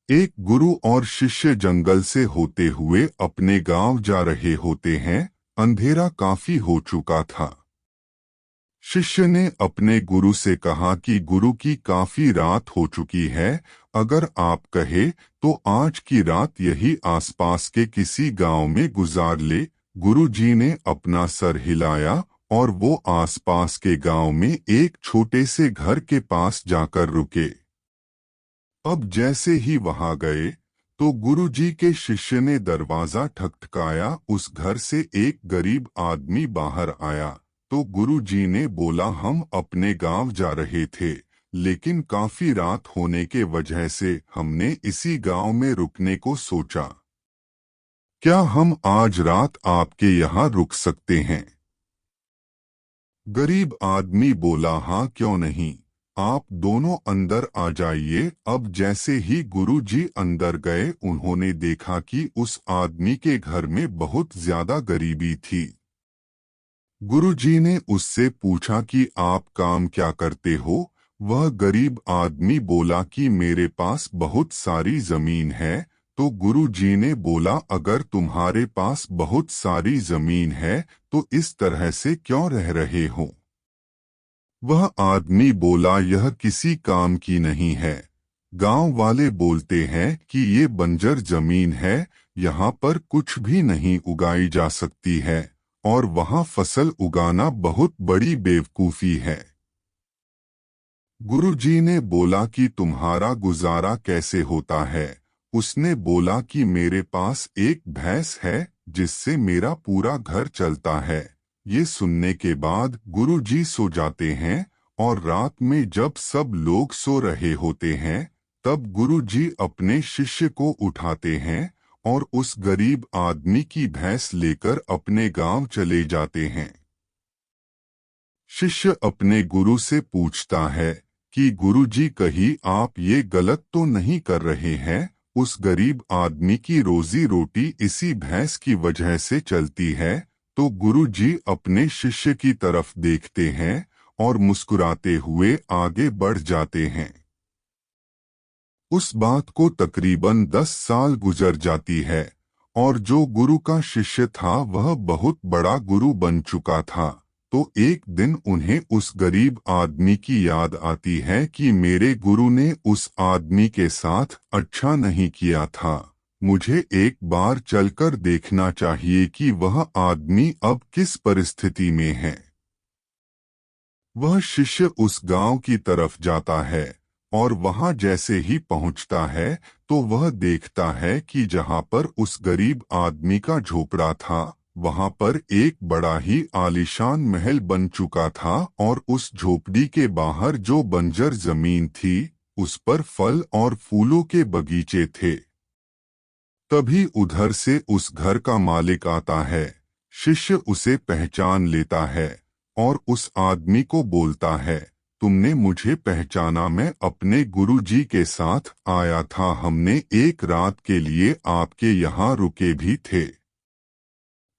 एक गुरु और शिष्य जंगल से होते हुए अपने गांव जा रहे होते हैं। अंधेरा काफी हो चुका था। शिष्य ने अपने गुरु से कहा कि गुरु की काफी रात हो चुकी है, अगर आप कहे तो आज की रात यही आसपास के किसी गांव में गुजार ले। गुरु जी ने अपना सर हिलाया और वो आसपास के गांव में एक छोटे से घर के पास जाकर रुके। अब जैसे ही वहां गए तो गुरुजी के शिष्य ने दरवाजा ठकठकाया। उस घर से एक गरीब आदमी बाहर आया तो गुरुजी ने बोला, हम अपने गांव जा रहे थे, लेकिन काफी रात होने के वजह से हमने इसी गांव में रुकने को सोचा। क्या हम आज रात आपके यहाँ रुक सकते हैं? गरीब आदमी बोला, हाँ क्यों नहीं, आप दोनों अंदर आ जाइए। अब जैसे ही गुरुजी अंदर गए उन्होंने देखा कि उस आदमी के घर में बहुत ज्यादा गरीबी थी। गुरुजी ने उससे पूछा कि आप काम क्या करते हो? वह गरीब आदमी बोला कि मेरे पास बहुत सारी जमीन है। तो गुरुजी ने बोला, अगर तुम्हारे पास बहुत सारी जमीन है तो इस तरह से क्यों रह रहे हो? वह आदमी बोला, यह किसी काम की नहीं है। गांव वाले बोलते हैं कि ये बंजर जमीन है, यहाँ पर कुछ भी नहीं उगाई जा सकती है और वहाँ फसल उगाना बहुत बड़ी बेवकूफ़ी है। गुरुजी ने बोला कि तुम्हारा गुजारा कैसे होता है? उसने बोला कि मेरे पास एक भैंस है जिससे मेरा पूरा घर चलता है। ये सुनने के बाद गुरुजी सो जाते हैं और रात में जब सब लोग सो रहे होते हैं तब गुरुजी अपने शिष्य को उठाते हैं और उस गरीब आदमी की भैंस लेकर अपने गांव चले जाते हैं। शिष्य अपने गुरु से पूछता है कि गुरुजी, कहीं आप ये गलत तो नहीं कर रहे हैं? उस गरीब आदमी की रोजी रोटी इसी भैंस की वजह से चलती है। तो गुरुजी अपने शिष्य की तरफ देखते हैं और मुस्कुराते हुए आगे बढ़ जाते हैं। उस बात को तकरीबन 10 साल गुजर जाती है और जो गुरु का शिष्य था वह बहुत बड़ा गुरु बन चुका था। तो एक दिन उन्हें उस गरीब आदमी की याद आती है कि मेरे गुरु ने उस आदमी के साथ अच्छा नहीं किया था। मुझे एक बार चलकर देखना चाहिए कि वह आदमी अब किस परिस्थिति में है। वह शिष्य उस गांव की तरफ जाता है और वहां जैसे ही पहुंचता है तो वह देखता है कि जहां पर उस गरीब आदमी का झोपड़ा था वहां पर एक बड़ा ही आलीशान महल बन चुका था और उस झोपड़ी के बाहर जो बंजर जमीन थी उस पर फल और फूलों के बगीचे थे। तभी उधर से उस घर का मालिक आता है। शिष्य उसे पहचान लेता है और उस आदमी को बोलता है, तुमने मुझे पहचाना? मैं अपने गुरुजी के साथ आया था, हमने एक रात के लिए आपके यहाँ रुके भी थे।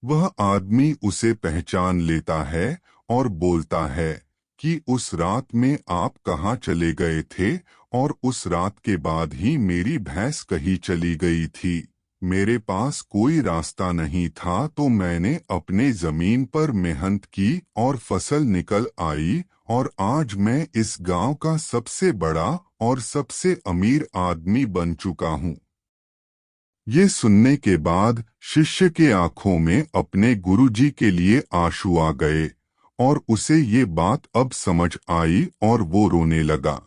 वह आदमी उसे पहचान लेता है और बोलता है कि उस रात में आप कहाँ चले गए थे और उस रात के बाद ही मेरी भैंस कहीं चली गई थी। मेरे पास कोई रास्ता नहीं था तो मैंने अपने जमीन पर मेहनत की और फसल निकल आई और आज मैं इस गांव का सबसे बड़ा और सबसे अमीर आदमी बन चुका हूँ। ये सुनने के बाद शिष्य के आंखों में अपने गुरुजी के लिए आंसू आ गए और उसे ये बात अब समझ आई और वो रोने लगा।